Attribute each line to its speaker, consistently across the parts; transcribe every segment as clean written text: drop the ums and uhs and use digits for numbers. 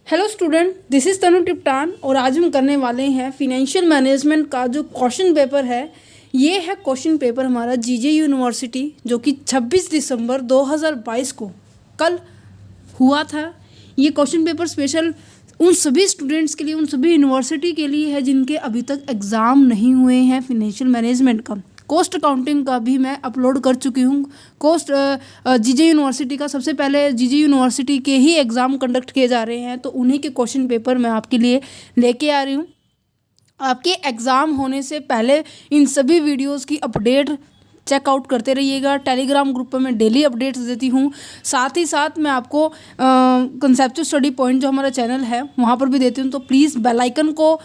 Speaker 1: Hello student, this is तनु टिप्टान और आज हम करने वाले हैं फिनेंशियल मैनेजमेंट का जो क्वेश्चन पेपर है। ये है क्वेश्चन पेपर हमारा जीजे यूनिवर्सिटी जो कि 26 दिसंबर 2022 को कल हुआ था। ये क्वेश्चन पेपर स्पेशल उन सभी स्टूडेंट्स के लिए, उन सभी यूनिवर्सिटी के लिए है जिनके अभी तक एग्ज़ाम नहीं हुए हैं फिनेंशियल मैनेजमेंट का। कॉस्ट अकाउंटिंग का भी मैं अपलोड कर चुकी हूँ। कॉस्ट जीजे यूनिवर्सिटी का सबसे पहले जीजे यूनिवर्सिटी के ही एग्ज़ाम कंडक्ट किए जा रहे हैं, तो उन्हीं के क्वेश्चन पेपर मैं आपके लिए लेके आ रही हूँ। आपके एग्ज़ाम होने से पहले इन सभी वीडियोस की अपडेट चेकआउट करते रहिएगा। टेलीग्राम ग्रुप पर मैं डेली अपडेट्स देती हूँ। साथ ही साथ मैं आपको कंसेप्चुअल स्टडी पॉइंट जो हमारा चैनल है वहाँ पर भी देती हूँ। तो प्लीज़ बेल आइकन को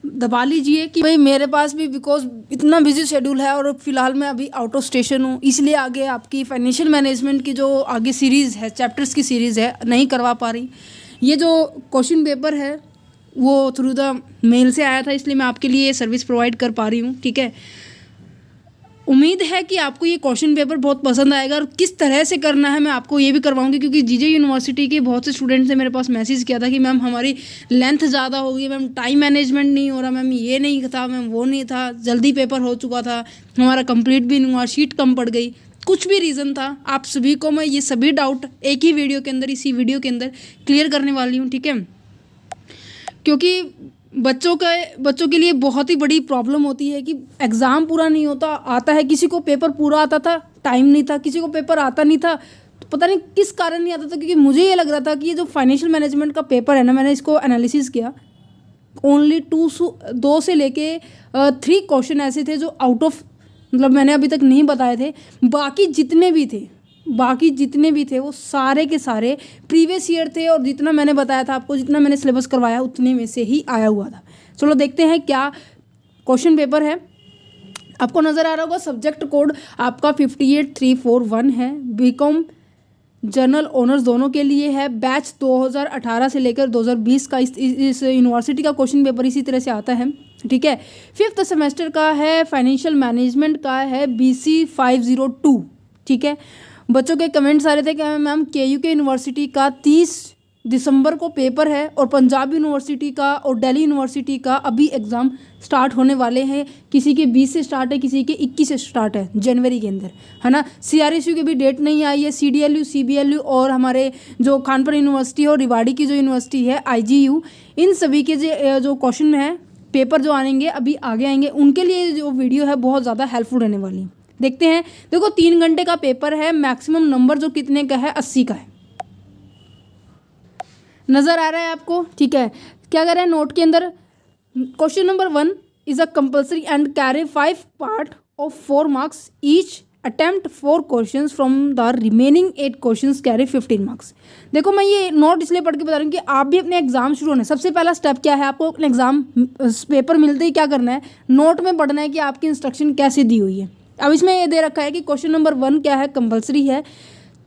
Speaker 1: दबा लीजिए कि भाई मेरे पास भी बिकॉज इतना बिजी शेड्यूल है और फिलहाल मैं अभी आउट ऑफ स्टेशन हूँ, इसलिए आगे आपकी फाइनेंशियल मैनेजमेंट की जो आगे सीरीज़ है, चैप्टर्स की सीरीज़ है, नहीं करवा पा रही। ये जो क्वेश्चन पेपर है वो थ्रू द मेल से आया था, इसलिए मैं आपके लिए ये सर्विस प्रोवाइड कर पा रही हूँ। ठीक है, उम्मीद है कि आपको ये क्वेश्चन पेपर बहुत पसंद आएगा और किस तरह से करना है मैं आपको ये भी करवाऊंगी, क्योंकि जीजे यूनिवर्सिटी के बहुत से स्टूडेंट्स ने मेरे पास मैसेज किया था कि मैम हमारी लेंथ ज़्यादा हो गई, मैम टाइम मैनेजमेंट नहीं हो रहा, मैम ये नहीं था, मैम वो नहीं था, जल्दी पेपर हो चुका था, हमारा कंप्लीट भी नहीं हुआ, शीट कम पड़ गई, कुछ भी रीज़न था। आप सभी को मैं ये सभी डाउट एक ही वीडियो के अंदर, इसी वीडियो के अंदर क्लियर करने वाली हूँ। ठीक है, क्योंकि बच्चों के लिए बहुत ही बड़ी प्रॉब्लम होती है कि एग्ज़ाम पूरा नहीं होता, आता है, किसी को पेपर पूरा आता था, टाइम नहीं था, किसी को पेपर आता नहीं था, तो पता नहीं किस कारण नहीं आता था। क्योंकि मुझे ये लग रहा था कि ये जो फाइनेंशियल मैनेजमेंट का पेपर है ना, मैंने इसको एनालिसिस किया, ओनली 2 से लेके 3 क्वेश्चन ऐसे थे जो आउट ऑफ, मतलब मैंने अभी तक नहीं बताए थे। बाकी जितने भी थे वो सारे के सारे प्रीवियस ईयर थे और जितना मैंने बताया था आपको, जितना मैंने सिलेबस करवाया उतने में से ही आया हुआ था। चलो देखते हैं क्या क्वेश्चन पेपर है। आपको नज़र आ रहा होगा सब्जेक्ट कोड आपका 58341 है। बीकॉम जनरल ऑनर्स दोनों के लिए है। बैच 2018 से लेकर 2020 का इस यूनिवर्सिटी का क्वेश्चन पेपर इसी तरह से आता है। ठीक है, 5th सेमेस्टर का है, फाइनेंशियल मैनेजमेंट का है, BC 502। ठीक है, बच्चों के कमेंट्स आ रहे थे कि मैम KU के यूनिवर्सिटी का 30 दिसंबर को पेपर है और पंजाब यूनिवर्सिटी का और दिल्ली यूनिवर्सिटी का अभी एग्ज़ाम स्टार्ट होने वाले हैं। किसी के 20 से स्टार्ट है, किसी के 21 से स्टार्ट है जनवरी के अंदर, है ना। CRSU की भी डेट नहीं आई है। CDLU, CBLU और हमारे जो कानपुर यूनिवर्सिटी और रेवाड़ी की जो यूनिवर्सिटी है IGU, इन सभी के जो क्वेश्चन है पेपर जो आएंगे अभी आगे आएंगे, उनके लिए जो वीडियो है बहुत ज़्यादा हेल्पफुल रहने वाली है। देखते हैं। देखो 3 घंटे का पेपर है, मैक्सिमम नंबर जो कितने का है, 80 का है। नज़र आ रहा है आपको? ठीक है, क्या कर रहे हैं नोट के अंदर, question number 1 is a compulsory and carry 5 part of 4 marks each, attempt 4 questions from the remaining 8 questions carry 15 marks. देखो मैं ये नोट इसलिए पढ़ के बता रही हूँ कि आप भी अपने एग्जाम शुरू होने, सबसे पहला स्टेप क्या है, आपको अपने एग्जाम पेपर मिलते ही क्या करना है, नोट में पढ़ना है कि आपकी इंस्ट्रक्शन कैसे दी हुई है। अब इसमें ये दे रखा है कि क्वेश्चन नंबर 1 क्या है, कंपल्सरी है,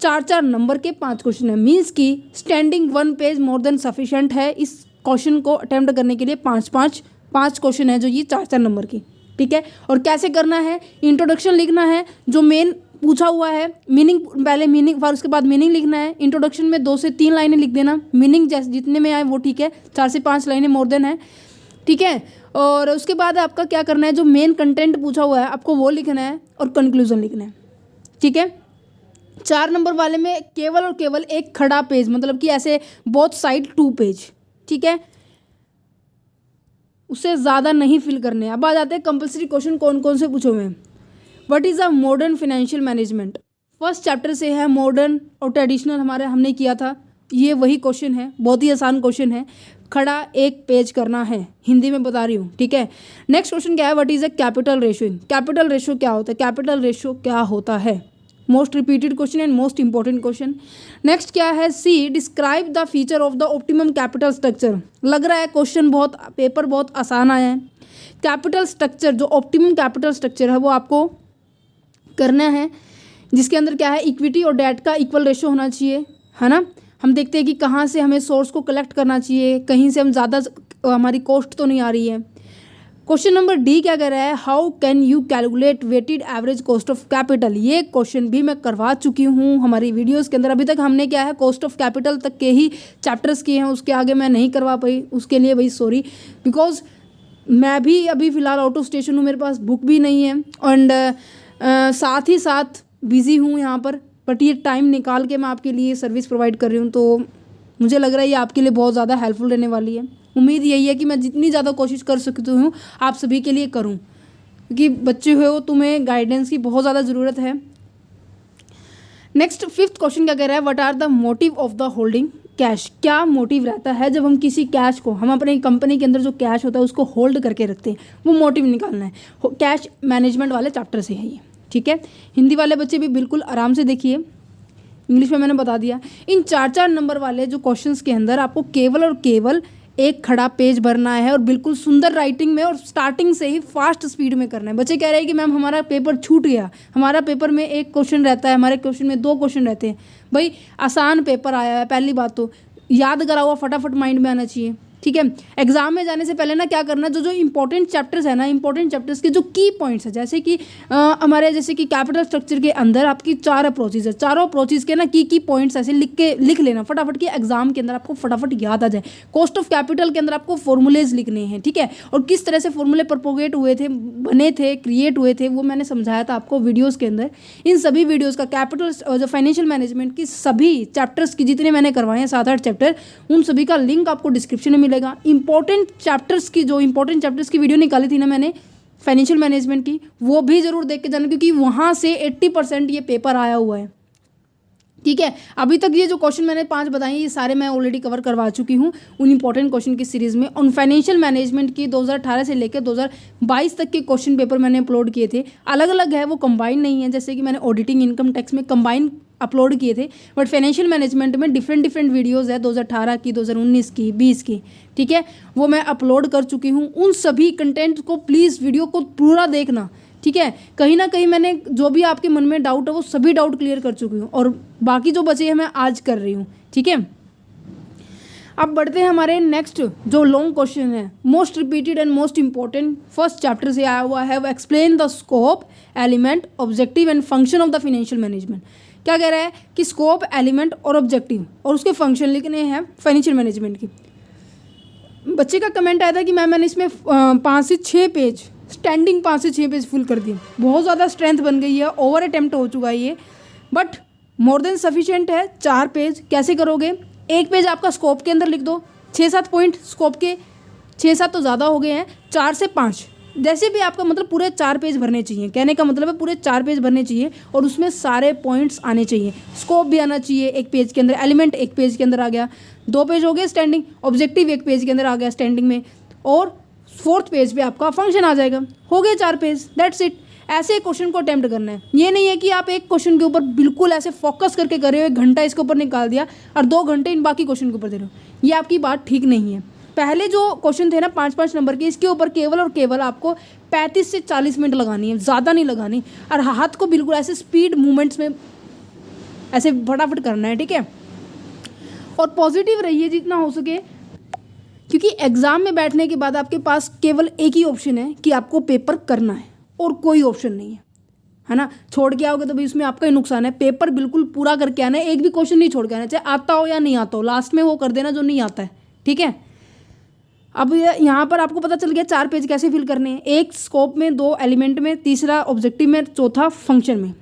Speaker 1: 4 नंबर के 5 क्वेश्चन है, मीन्स कि standing 1 page more than sufficient है इस क्वेश्चन को अटेम्प्ट करने के लिए। 5 क्वेश्चन है जो ये 4 नंबर की। ठीक है, और कैसे करना है, इंट्रोडक्शन लिखना है, जो मेन पूछा हुआ है, मीनिंग पहले मीनिंग और उसके बाद मीनिंग लिखना है। इंट्रोडक्शन में 2 से 3 लाइनें लिख देना, मीनिंग जैसे जितने में आए वो ठीक है, 4 से 5 लाइनें मोर देन है। ठीक है, और उसके बाद आपका क्या करना है, जो मेन कंटेंट पूछा हुआ है आपको वो लिखना है और कंक्लूजन लिखना है। ठीक है, 4 नंबर वाले में केवल और केवल एक खड़ा पेज, मतलब कि ऐसे बोथ साइड 2 पेज। ठीक है, उससे ज़्यादा नहीं फिल करने। अब आ जाते हैं कंपल्सरी क्वेश्चन कौन कौन से पूछे हुए हैं। What is a modern financial management, first chapter से है। मॉडर्न और ट्रेडिशनल हमने किया था, ये वही क्वेश्चन है, बहुत ही आसान क्वेश्चन है, खड़ा 1 पेज करना है, हिंदी में बता रही हूँ। ठीक है, नेक्स्ट क्वेश्चन क्या है, what is a capital ratio, capital ratio क्या होता है, कैपिटल रेशियो क्या होता है, most repeated question and most important question. Next क्या है, C describe the feature of the optimum capital structure. लग रहा है क्वेश्चन पेपर बहुत आसान आया है। कैपिटल स्ट्रक्चर, जो ऑप्टिमम कैपिटल स्ट्रक्चर है वो आपको करना है, जिसके अंदर क्या है, इक्विटी और डेट का इक्वल रेशियो होना चाहिए, है ना। हम देखते हैं कि कहाँ से हमें सोर्स को कलेक्ट करना चाहिए, कहीं से हम ज़्यादा हमारी कॉस्ट तो नहीं आ रही है। क्वेश्चन नंबर डी क्या कह रहा है, how can you calculate weighted average cost of capital. ये क्वेश्चन भी मैं करवा चुकी हूँ हमारी वीडियोस के अंदर। अभी तक हमने क्या है कॉस्ट ऑफ कैपिटल तक के ही चैप्टर्स किए हैं, उसके आगे मैं नहीं करवा पाई, उसके लिए भाई सॉरी, बिकॉज मैं भी अभी फ़िलहाल आउट ऑफ स्टेशन हूँ, मेरे पास बुक भी नहीं है एंड साथ ही साथ बिज़ी हूँ यहाँ पर, बट ये टाइम निकाल के मैं आपके लिए सर्विस प्रोवाइड कर रही हूँ, तो मुझे लग रहा है ये आपके लिए बहुत ज़्यादा हेल्पफुल रहने वाली है। उम्मीद यही है कि मैं जितनी ज़्यादा कोशिश कर सकती हूँ आप सभी के लिए करूँ, क्योंकि बच्चे हो तुम्हें गाइडेंस की बहुत ज़्यादा ज़रूरत है। नेक्स्ट 5th क्वेश्चन क्या कह रहा है, what are the motive of the holding cash. क्या मोटिव रहता है जब हम किसी कैश को, हम अपनी कंपनी के अंदर जो कैश होता है उसको होल्ड करके रखते हैं, वो मोटिव निकालना है। कैश मैनेजमेंट वाले चैप्टर से है ये, ठीक है। हिंदी वाले बच्चे भी बिल्कुल आराम से देखिए, इंग्लिश में मैंने बता दिया। इन 4-4 नंबर वाले जो क्वेश्चंस के अंदर आपको केवल और केवल एक खड़ा पेज भरना है और बिल्कुल सुंदर राइटिंग में और स्टार्टिंग से ही फास्ट स्पीड में करना है। बच्चे कह रहे हैं कि मैम हमारा पेपर छूट गया, हमारा पेपर में 1 क्वेश्चन रहता है, हमारे क्वेश्चन में 2 क्वेश्चन रहते हैं। भाई आसान पेपर आया है, पहली बात तो याद करा हुआ फटाफट माइंड में आना चाहिए, ठीक है। एग्जाम में जाने से पहले ना क्या करना, जो इंपॉर्टेंट चैप्टर्स है ना, इंपॉर्टेंट चैप्टर्स के जो की पॉइंट्स है, जैसे कि हमारे जैसे कि कैपिटल स्ट्रक्चर के अंदर आपकी 4 अप्रोचेज है, चारों अप्रोचेज के ना की पॉइंट्स ऐसे लिख लेना फटाफट, कि एग्जाम के अंदर आपको फटाफट याद आ जाए। कॉस्ट ऑफ कैपिटल के अंदर आपको फॉर्मूलेज लिखने हैं, ठीक है, और किस तरह से फॉर्मूले प्रोपोगेट हुए थे, बने थे, क्रिएट हुए थे, वो मैंने समझाया था आपको वीडियोज़ के अंदर। इन सभी वीडियोज़ का कैपिटल जो फाइनेंशियल मैनेजमेंट की सभी चैप्टर्स की जितने मैंने करवाए हैं 7-8 चैप्टर, उन सभी का लिंक आपको डिस्क्रिप्शन में मिलेगा। इंपॉर्टेंट चैप्टर्स की वीडियो निकाली थी ना मैंने फाइनेंशियल मैनेजमेंट की, वो भी जरूर देख के जाना, क्योंकि वहां से 80% ये पेपर आया हुआ है, ठीक है। अभी तक ये जो क्वेश्चन मैंने 5 बताए ये सारे मैं ऑलरेडी कवर करवा चुकी हूँ उन इंपॉर्टेंट क्वेश्चन की सीरीज में। उन फाइनेंशियल मैनेजमेंट की 2018 से लेकर 2022 तक के क्वेश्चन पेपर मैंने अपलोड किए थे, अलग अलग है, वो कंबाइन नहीं है। जैसे कि मैंने ऑडिटिंग, इनकम टैक्स में कंबाइन अपलोड किए थे, बट फाइनेंशियल मैनेजमेंट में डिफरेंट वीडियोज़ है 2018 की, 2019 की, 20 की, ठीक है, वो मैं अपलोड कर चुकी हूँ। उन सभी कंटेंट को प्लीज़ वीडियो को पूरा देखना, ठीक है। कहीं ना कहीं मैंने जो भी आपके मन में डाउट है वो सभी डाउट क्लियर कर चुकी हूँ, और बाकी जो बचे हैं मैं आज कर रही हूँ, ठीक है। अब बढ़ते हैं हमारे नेक्स्ट जो लॉन्ग क्वेश्चन है, most repeated and most important, first chapter से आया हुआ है, वो explain the scope, element, objective and function of the financial management. क्या कह रहा है कि स्कोप, एलिमेंट और ऑब्जेक्टिव और उसके फंक्शन लिखने हैं फाइनेंशियल मैनेजमेंट की। बच्चे का कमेंट आया था कि मैंने इसमें 5 से 6 पेज, स्टैंडिंग 5 से 6 पेज फुल कर दिए, बहुत ज़्यादा स्ट्रेंथ बन गई है, ओवर अटेम्प्ट हो चुका है ये, बट मोर देन सफिशिएंट है। 4 पेज कैसे करोगे, 1 पेज आपका स्कोप के अंदर लिख दो, 6-7 पॉइंट स्कोप के, 6-7 तो ज़्यादा हो गए हैं, 4 से 5 जैसे भी आपका मतलब पूरे 4 पेज भरने चाहिए। कहने का मतलब है पूरे 4 पेज भरने चाहिए और उसमें सारे पॉइंट्स आने चाहिए। स्कोप भी आना चाहिए 1 पेज के अंदर, एलिमेंट 1 पेज के अंदर आ गया, 2 पेज हो गए स्टैंडिंग, ऑब्जेक्टिव 1 पेज के अंदर आ गया स्टैंडिंग में, और 4th पेज पे आपका फंक्शन आ जाएगा, हो गए 4 पेज, दैट्स इट। ऐसे क्वेश्चन को अटेम्प्ट करना है। ये नहीं है कि आप एक क्वेश्चन के ऊपर बिल्कुल ऐसे फोकस करके कर रहे हो, 1 घंटा इसके ऊपर निकाल दिया और 2 घंटे इन बाकी क्वेश्चन के ऊपर दे रहे हो, ये आपकी बात ठीक नहीं है। पहले जो क्वेश्चन थे ना 5-5 नंबर के, इसके ऊपर केवल और केवल आपको 35 से 40 मिनट लगानी है, ज़्यादा नहीं लगानी, और हाथ को बिल्कुल ऐसे स्पीड मूवमेंट्स में ऐसे फटाफट करना है, ठीक है। और पॉजिटिव रहिए जितना हो सके, क्योंकि एग्ज़ाम में बैठने के बाद आपके पास केवल एक ही ऑप्शन है कि आपको पेपर करना है और कोई ऑप्शन नहीं है ना। छोड़ के आओगे तो भाई उसमें आपका ही नुकसान है। पेपर बिल्कुल पूरा करके आना है, एक भी क्वेश्चन नहीं छोड़ के आना, चाहे आता हो या नहीं आता हो, लास्ट में वो कर देना जो नहीं आता है, ठीक है। अब यहाँ पर आपको पता चल गया 4 पेज कैसे फिल करने हैं, 1 स्कोप में, 2 एलिमेंट में, 3रा ऑब्जेक्टिव में, 4था फंक्शन में,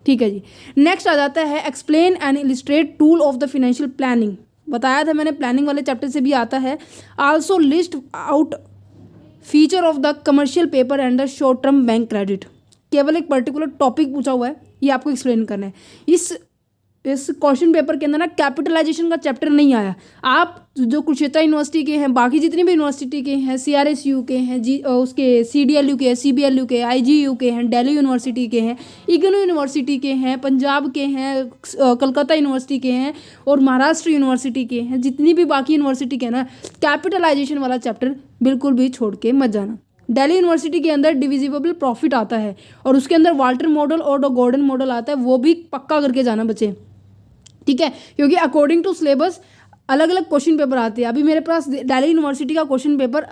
Speaker 1: ठीक है जी। नेक्स्ट आ जाता है explain and illustrate tool of the financial planning. बताया था मैंने, प्लानिंग वाले चैप्टर से भी आता है। Also list out feature of the commercial paper and the short term bank credit. केवल एक पर्टिकुलर टॉपिक पूछा हुआ है, ये आपको एक्सप्लेन करना है। इस क्वेश्चन पेपर के अंदर ना कैपिटलाइजेशन का चैप्टर नहीं आया। आप जो कुरुक्षेत्र यूनिवर्सिटी के हैं, बाकी जितनी भी यूनिवर्सिटी के हैं, CRSU के हैं, उसके CDLU के हैं, CBLU के, IGU के हैं, दिल्ली यूनिवर्सिटी के हैं, इग्नू यूनिवर्सिटी के हैं, पंजाब के हैं, कलकत्ता यूनिवर्सिटी के हैं और महाराष्ट्र यूनिवर्सिटी के हैं, जितनी भी बाकी यूनिवर्सिटी के हैं ना, कैपिटलाइजेशन वाला चैप्टर बिल्कुल भी छोड़ के मत जाना। दिल्ली यूनिवर्सिटी के अंदर डिविजिबल प्रॉफिट आता है और उसके अंदर वाल्टर मॉडल और गॉर्डन मॉडल आता है, वो भी पक्का करके जाना बच्चे, ठीक है। क्योंकि अकॉर्डिंग टू सिलेबस अलग अलग क्वेश्चन पेपर आते हैं। अभी मेरे पास दिल्ली यूनिवर्सिटी का क्वेश्चन पेपर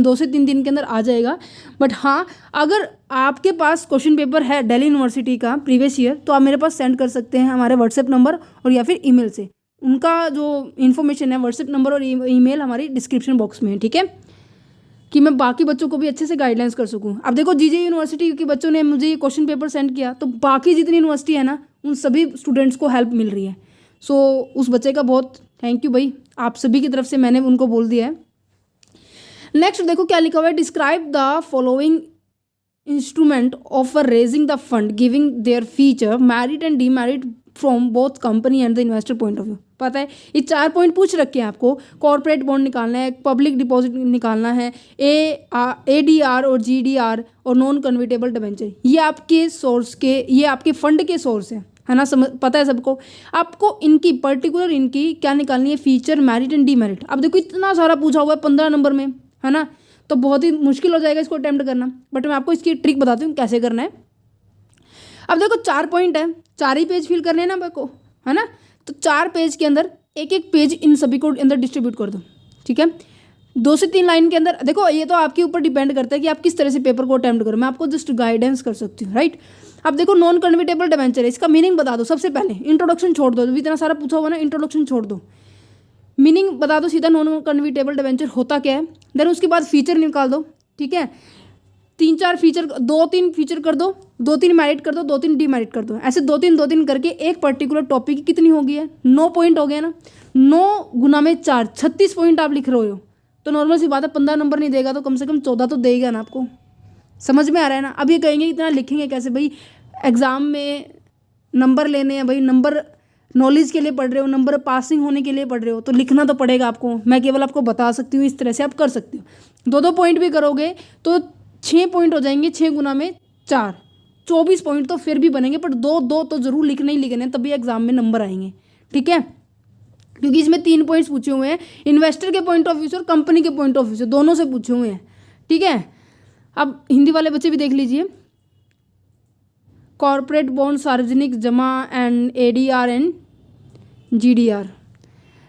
Speaker 1: 2 से 3 दिन के अंदर आ जाएगा। बट हाँ, अगर आपके पास क्वेश्चन पेपर है दिल्ली यूनिवर्सिटी का प्रीवियस ईयर, तो आप मेरे पास सेंड कर सकते हैं हमारे व्हाट्सएप नंबर और या फिर ईमेल से। उनका जो इन्फॉर्मेशन है व्हाट्सएप नंबर और ईमेल हमारी डिस्क्रिप्शन बॉक्स में है, ठीक है, कि मैं बाकी बच्चों को भी अच्छे से गाइडलाइंस कर सकूं। अब देखो जीजे यूनिवर्सिटी के बच्चों ने मुझे ये क्वेश्चन पेपर सेंड किया, तो बाकी जितनी यूनिवर्सिटी है ना, उन सभी स्टूडेंट्स को हेल्प मिल रही है। सो उस बच्चे का बहुत थैंक यू भाई, आप सभी की तरफ से मैंने उनको बोल दिया है। नेक्स्ट देखो क्या लिखा हुआ है, describe the following instrument of raising the fund giving their feature merit and demerit from both company and the investor point of view. पता है ये 4 पॉइंट पूछ रखे हैं आपको। कॉर्पोरेट बॉन्ड निकालना है, पब्लिक डिपॉजिट निकालना है, ADR और GDR और नॉन कन्वर्टेबल डिबेंचर। ये आपके सोर्स के, ये आपके फंड के सोर्स है ना, समझ पता है सबको। आपको इनकी पर्टिकुलर इनकी क्या निकालनी है, फीचर मेरिट एंड डीमेरिट। अब देखो इतना सारा पूछा हुआ है 15 नंबर में, है ना, तो बहुत ही मुश्किल हो जाएगा इसको अटेम्प्ट करना। बट मैं आपको इसकी ट्रिक बताती हूँ कैसे करना है। अब देखो 4 पॉइंट है, 4 ही पेज फिल करने हैं ना मेरे को, है ना, तो 4 पेज के अंदर एक एक पेज इन सभी को अंदर डिस्ट्रीब्यूट कर दो, ठीक है। 2 से 3 लाइन के अंदर देखो, ये तो आपके ऊपर डिपेंड करता है कि आप किस तरह से पेपर को अटेम्प्ट करो। मैं आपको जस्ट गाइडेंस कर सकती हूँ, राइट। अब देखो नॉन कन्वर्टेबल डिबेंचर है, इसका मीनिंग बता दो सबसे पहले। इंट्रोडक्शन छोड़ दो, इतना सारा पूछा हुआ ना, इंट्रोडक्शन छोड़ दो, मीनिंग बता दो सीधा नॉन कन्वर्टेबल डिबेंचर होता क्या है। देन उसके बाद फीचर निकाल दो, ठीक है, 3-4 फीचर, 2-3 फीचर कर दो, 2-3 मेरिट कर दो, 2-3 डीमेरिट कर दो। ऐसे 2-3 करके एक पर्टिकुलर टॉपिक की कितनी हो गई है, 9 पॉइंट हो गया ना। 9 गुना में 4, 36 पॉइंट आप लिख रहे हो। तो नॉर्मल सी बात है, 15 नंबर नहीं देगा तो कम से कम 14 तो देगा ना आपको। समझ में आ रहा है ना। अब ये कहेंगे इतना लिखेंगे कैसे भाई, एग्ज़ाम में नंबर लेने हैं भाई, नंबर नॉलेज के लिए पढ़ रहे हो, नंबर पासिंग होने के लिए पढ़ रहे हो, तो लिखना तो पड़ेगा आपको। मैं केवल आपको बता सकती हूँ, इस तरह से आप कर सकते हो। 2-2 पॉइंट भी करोगे तो 6 पॉइंट हो जाएंगे, 6 गुना में 4, 24 पॉइंट तो फिर भी बनेंगे। पर 2-2 तो जरूर लिखने ही लिखने, तभी एग्जाम में नंबर आएंगे, ठीक है। क्योंकि इसमें 3 पॉइंट्स पूछे हुए हैं, इन्वेस्टर के पॉइंट ऑफ व्यू से और कंपनी के पॉइंट ऑफ व्यू से, दोनों से पूछे हुए हैं, ठीक है। अब हिंदी वाले बच्चे भी देख लीजिए, कॉर्पोरेट बॉन्ड, सार्वजनिक जमा and ADR and GDR।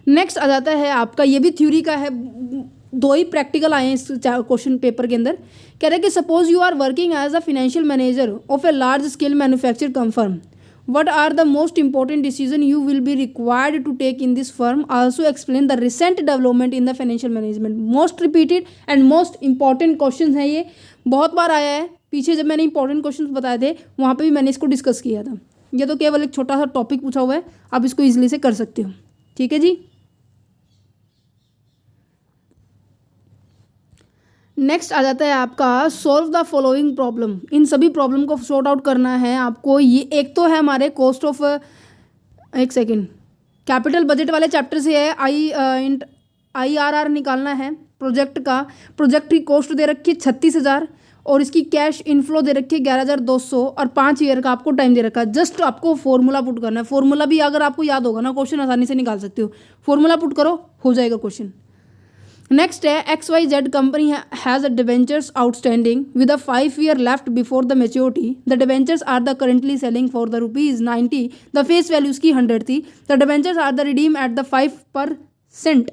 Speaker 1: Next आ जाता है आपका, ये भी थ्योरी का है, 2 ही प्रैक्टिकल आए हैं इस क्वेश्चन पेपर के अंदर। कह रहे हैं कि suppose you are working as a financial manager of a large scale manufacturing firm, what are the most important decision you will be required to take in this firm, also explain the recent development in the financial management। most repeated and most important questions है ये, बहुत बार आया है। पीछे जब मैंने important questions बताए थे वहाँ पे भी मैंने इसको डिस्कस किया था। ये तो केवल एक छोटा सा टॉपिक पूछा हुआ है, आप इसको इजीली से कर सकते हो, ठीक है जी। नेक्स्ट आ जाता है आपका सॉल्व द फॉलोइंग प्रॉब्लम। इन सभी प्रॉब्लम को सॉर्ट आउट करना है आपको। ये एक तो है हमारे कॉस्ट ऑफ, एक सेकेंड, कैपिटल बजट वाले चैप्टर से है। IRR निकालना है प्रोजेक्ट का। प्रोजेक्ट की कॉस्ट दे रखी है 36,000 और इसकी कैश इनफ्लो दे रखी है 11,200 और 5 ईयर का आपको टाइम दे रखा है। जस्ट आपको फॉर्मूला पुट करना है। फॉर्मूला भी अगर आपको याद होगा ना, क्वेश्चन आसानी से निकाल सकते हो। फॉर्मूला पुट करो, हो जाएगा क्वेश्चन। नेक्स्ट है XYZ company has debentures outstanding with a 5 year left before the maturity. The debentures are the currently selling for the ₹90। The face value उसकी 100 थी। The debentures are the redeem at the 5%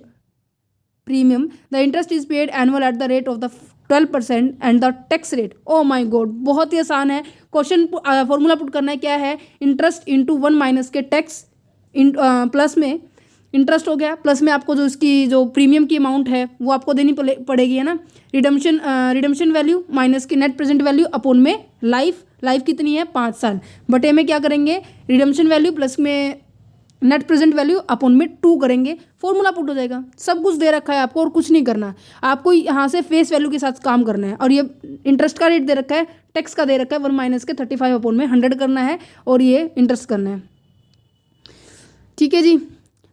Speaker 1: premium. The interest is paid annual at the rate of the 12% and the tax rate. Oh my god, बहुत ही आसान है question. Formula put करना है, क्या है, इंटरेस्ट इंटू 1 माइनस के tax, plus में इंटरेस्ट हो गया, प्लस में आपको जो इसकी जो प्रीमियम की अमाउंट है वो आपको देनी पड़ेगी, है ना। रिडम्पशन वैल्यू माइनस की नेट प्रेजेंट वैल्यू अपोन में लाइफ कितनी है 5 साल, बटे में क्या करेंगे, रिडम्पशन वैल्यू प्लस में नेट प्रेजेंट वैल्यू अपोन में 2 करेंगे, फॉर्मूला पुट हो जाएगा। सब कुछ दे रखा है आपको और कुछ नहीं करना, आपको यहाँ से फेस वैल्यू के साथ काम करना है। और ये इंटरेस्ट का रेट दे रखा है, टैक्स का दे रखा है 1 माइनस के 35 अपोन में 100 करना है और ये इंटरेस्ट करना है, ठीक है जी।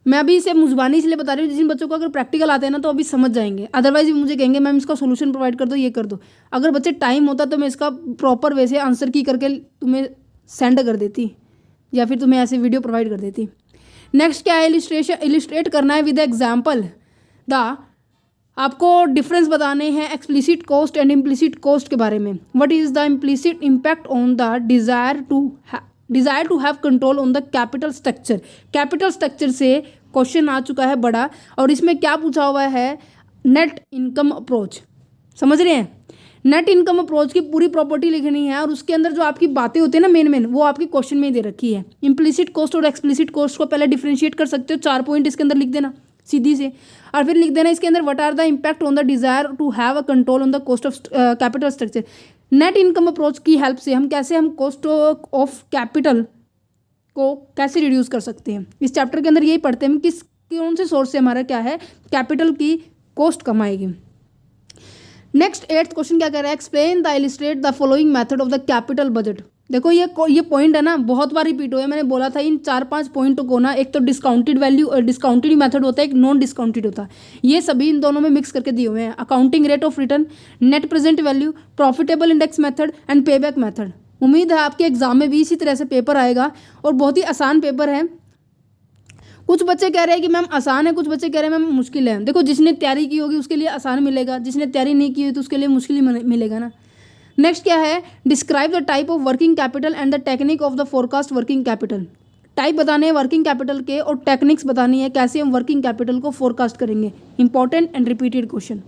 Speaker 1: मैं अभी इसे मुजबानी इसलिए बता रही हूँ, जिन बच्चों को अगर प्रैक्टिकल आते हैं ना तो अभी समझ जाएंगे, अदरवाइज मुझे कहेंगे मैम इसका सोल्यूशन प्रोवाइड कर दो, ये कर दो। अगर बच्चे टाइम होता तो मैं इसका प्रॉपर वे से आंसर की करके तुम्हें सेंड कर देती या फिर तुम्हें ऐसे वीडियो प्रोवाइड कर देती। नेक्स्ट क्या है, इलिस्ट्रेट करना है विद एग्जाम्पल द, आपको डिफरेंस बताने हैं explicit cost and implicit cost के बारे में। What is the implicit impact on the desire to have control on the capital structure. Capital structure से क्वेश्चन आ चुका है बड़ा, और इसमें क्या पूछा हुआ है, नेट इनकम अप्रोच। समझ रहे हैं, नेट इनकम अप्रोच की पूरी प्रॉपर्टी लिखनी है, और उसके अंदर जो आपकी बातें होती है ना मेन वो आपकी क्वेश्चन में ही दे रखी है। इम्प्लिसिट कॉस्ट और एक्सप्लिसिट कॉस्ट को पहले डिफरेंशिएट कर सकते हो, 4 पॉइंट इसके अंदर लिख देना सीधी से, और फिर लिख देना इसके अंदर what are the impact on the desire to have a control on the cost of capital structure. Net income approach की हेल्प से हम कॉस्ट ऑफ कैपिटल को कैसे रिड्यूस कर सकते हैं, इस चैप्टर के अंदर यही पढ़ते हैं किस कौन से सोर्स से हमारा क्या है कैपिटल की कॉस्ट कम आएगी। नेक्स्ट 8th क्वेश्चन क्या कह रहा है, explain the illustrate the following method of the capital budget. देखो ये पॉइंट है ना, बहुत बार रिपीट हुआ है, मैंने बोला था इन 4-5 पॉइंटों को ना, एक तो डिस्काउंटेड वैल्यू और डिस्काउंटेड मेथड होता है, एक नॉन डिस्काउंटेड होता है, ये सभी इन दोनों में मिक्स करके दिए हुए हैं। Accounting rate of return, net present value, profitable index method and payback method. उम्मीद है आपके एग्जाम में भी इसी तरह से पेपर आएगा, और बहुत ही आसान पेपर है। कुछ बच्चे कह रहे हैं कि मैम आसान है, कुछ बच्चे कह रहे हैं मैम मुश्किल है। देखो जिसने तैयारी की होगी उसके लिए आसान मिलेगा, जिसने तैयारी नहीं की हुई तो उसके लिए मुश्किल ही मिलेगा ना। नेक्स्ट क्या है, describe the type of working capital and the technique of the forecast working capital. Type बताने हैं वर्किंग कैपिटल के, और टेक्निक्स बतानी है कैसे हम वर्किंग कैपिटल को फोरकास्ट करेंगे। Important and repeated question.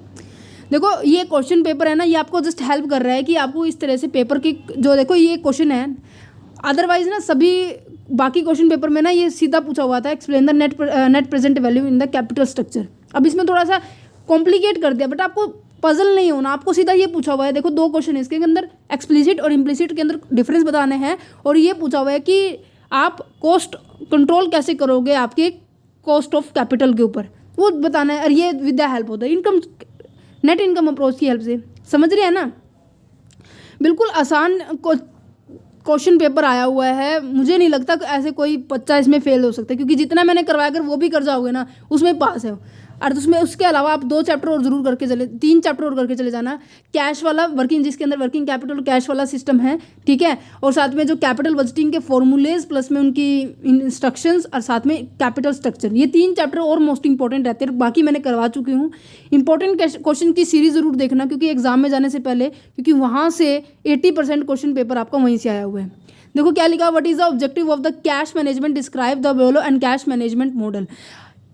Speaker 1: देखो ये क्वेश्चन पेपर है ना, ये आपको जस्ट हेल्प कर रहा है कि आपको इस तरह से पेपर की जो, देखो ये क्वेश्चन है, अदरवाइज ना सभी बाकी क्वेश्चन पेपर में ना ये सीधा पूछा हुआ था, explain the net present value in the capital structure. अब इसमें थोड़ा सा कॉम्प्लिकेट कर दिया, बट आपको पजल नहीं होना, आपको सीधा ये पूछा हुआ है। देखो 2 क्वेश्चन है इसके अंदर, एक्सप्लिसिट और इम्प्लिसिट के अंदर डिफरेंस बताने हैं, और ये पूछा हुआ है कि आप कॉस्ट कंट्रोल कैसे करोगे आपके कॉस्ट ऑफ कैपिटल के ऊपर, वो बताना है, और ये विद द हेल्प होता है इनकम नेट इनकम अप्रोच की हेल्प से। समझ रहे हैं ना, बिल्कुल आसान क्वेश्चन पेपर आया हुआ है। मुझे नहीं लगता कि ऐसे कोई बच्चा इसमें फेल हो सकता है, क्योंकि जितना मैंने करवाया अगर वो भी कर जाओगे ना उसमें पास है। और उसमें उसके अलावा आप 2 चैप्टर और जरूर करके चले, 3 चैप्टर और करके चले जाना। कैश वाला वर्किंग, जिसके अंदर वर्किंग कैपिटल कैश वाला सिस्टम है, ठीक है, और साथ में जो कैपिटल बजटिंग के फॉर्मूलेज प्लस में उनकी इंस्ट्रक्शंस, और साथ में कैपिटल स्ट्रक्चर, ये 3 चैप्टर और मोस्ट इंपॉर्टेंट रहते हैं। बाकी मैंने करवा चुकी हूँ। इंपॉर्टेंट क्वेश्चन की सीरीज जरूर देखना, क्योंकि एग्जाम में जाने से पहले, क्योंकि वहाँ से 80% क्वेश्चन पेपर आपका वहीं से आया हुआ है। देखो क्या लिखा, what is the objective of the cash management, describe the below and cash management model.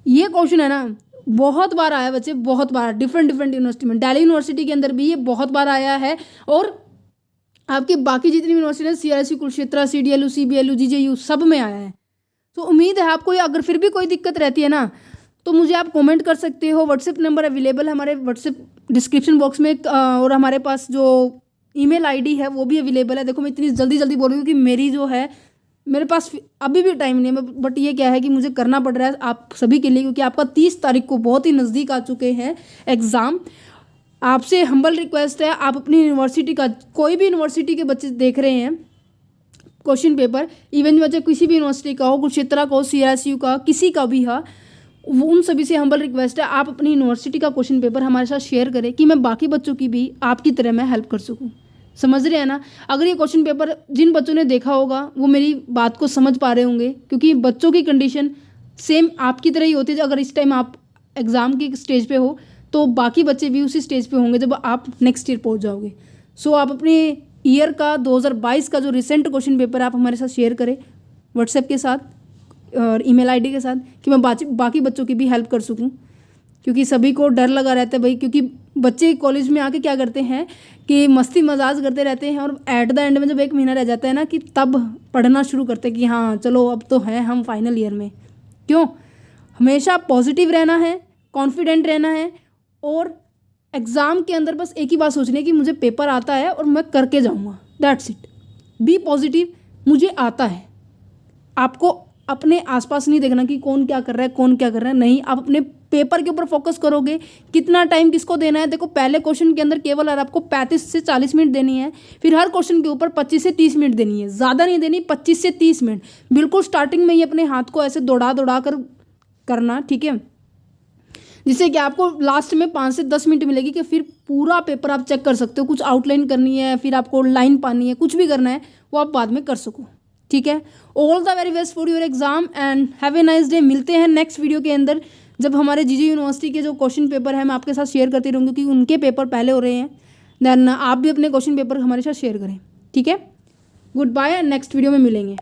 Speaker 1: ये क्वेश्चन है ना, बहुत बार आया बच्चे, बहुत बार, डिफरेंट यूनिवर्सिटी में, दिल्ली यूनिवर्सिटी के अंदर भी ये बहुत बार आया है, और आपकी बाकी जितनी यूनिवर्सिटी है, CRSU, Kurukshetra, CDLU, CBLU, GJU, सब में आया है। तो उम्मीद है आपको, अगर फिर भी कोई दिक्कत रहती है ना, तो मुझे आप कमेंट कर सकते हो। व्हाट्सएप नंबर अवेलेबल है हमारे व्हाट्सएप डिस्क्रिप्शन बॉक्स में, और हमारे पास जो ईमेल आईडी है वो भी अवेलेबल है। देखो मैं इतनी जल्दी बोल रही हूँ कि मेरी जो है, मेरे पास अभी भी टाइम नहीं है, बट ये क्या है कि मुझे करना पड़ रहा है आप सभी के लिए, क्योंकि आपका 30 तारीख को बहुत ही नज़दीक आ चुके हैं एग्ज़ाम। आपसे हम्बल रिक्वेस्ट है, आप अपनी यूनिवर्सिटी का, कोई भी यूनिवर्सिटी के बच्चे देख रहे हैं क्वेश्चन पेपर, इवन बच्चे किसी भी यूनिवर्सिटी का हो, कुरुक्षेत्र का हो, CRSU का, किसी का भी हो, उन सभी से हम्बल रिक्वेस्ट है आप अपनी यूनिवर्सिटी का क्वेश्चन पेपर हमारे साथ शेयर करें, कि मैं बाकी बच्चों की भी आपकी तरह मैं हेल्प कर सकूँ। समझ रहे हैं ना। अगर ये क्वेश्चन पेपर जिन बच्चों ने देखा होगा वो मेरी बात को समझ पा रहे होंगे, क्योंकि बच्चों की कंडीशन सेम आपकी तरह ही होती है। अगर इस टाइम आप एग्ज़ाम की स्टेज पे हो, तो बाकी बच्चे भी उसी स्टेज पे होंगे जब आप नेक्स्ट ईयर पहुंच जाओगे। सो आप अपने ईयर का 2022 का जो रिसेंट क्वेश्चन पेपर आप हमारे साथ शेयर करें व्हाट्सएप के साथ और ईमेल आईडी के साथ, कि मैं बाकी बच्चों की भी हेल्प कर सकूं, क्योंकि सभी को डर लगा रहता है भाई, क्योंकि बच्चे कॉलेज में आके क्या करते हैं कि मस्ती मजाक करते रहते हैं, और एट द एंड में जब 1 महीना रह जाता है ना, कि तब पढ़ना शुरू करते हैं कि हाँ चलो अब तो है हम फाइनल ईयर में। क्यों, हमेशा पॉजिटिव रहना है, कॉन्फिडेंट रहना है, और एग्ज़ाम के अंदर बस एक ही बात सोचनी है कि मुझे पेपर आता है और मैं करके जाऊँगा, दैट्स इट। बी पॉजिटिव, मुझे आता है। आपको अपने आसपास नहीं देखना कि कौन क्या कर रहा है, कौन क्या कर रहा है, नहीं, आप अपने पेपर के ऊपर फोकस करोगे। कितना टाइम किसको देना है, देखो पहले क्वेश्चन के अंदर केवल आपको 35 से 40 मिनट देनी है, फिर हर क्वेश्चन के ऊपर 25 से 30 मिनट देनी है, ज़्यादा नहीं देनी, 25 से 30 मिनट। बिल्कुल स्टार्टिंग में ही अपने हाथ को ऐसे दौड़ा कर करना, ठीक है, जिससे कि आपको लास्ट में 5 से 10 मिनट मिलेगी, कि फिर पूरा पेपर आप चेक कर सकते हो। कुछ आउटलाइन करनी है, फिर आपको लाइन पानी है, कुछ भी करना है वो आप बाद में कर सको, ठीक है। All the very best for your exam and have a nice day. मिलते हैं नेक्स्ट वीडियो के अंदर, जब हमारे जीजे यूनिवर्सिटी के जो क्वेश्चन पेपर है मैं आपके साथ शेयर करती रहूँगी, क्योंकि उनके पेपर पहले हो रहे हैं। देन आप भी अपने क्वेश्चन पेपर हमारे साथ शेयर करें, ठीक है। गुड बाय, नेक्स्ट वीडियो में मिलेंगे।